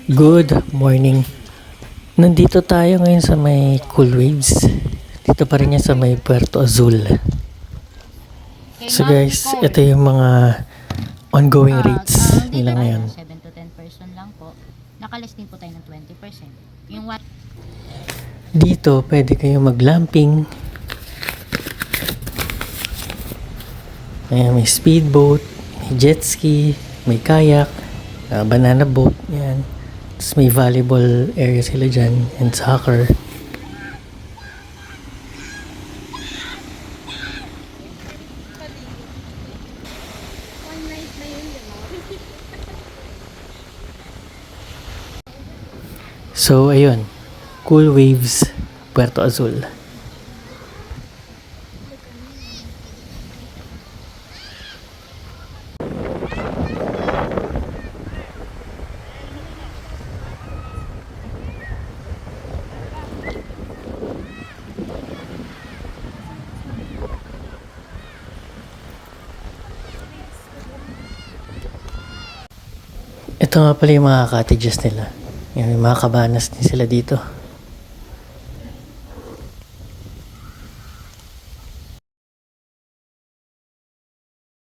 Good morning. Nandito tayo ngayon sa may Cool Waves. Dito pa rin yan sa may Puerto Azul. So guys, ito yung mga ongoing rates nila ngayon. 7 to 10 person lang po. Nakalis din po tayo ng 20%. Yung what? Dito pwede kayo maglamping. Ayan, may speedboat, may jet ski, may kayak, banana boat, yan. Tapos may volleyball area sila dyan, and soccer. So, ayun. Cool Waves, Puerto Azul. Ito nga pala yung mga cottages nila. Yan, may mga cabanas din sila dito.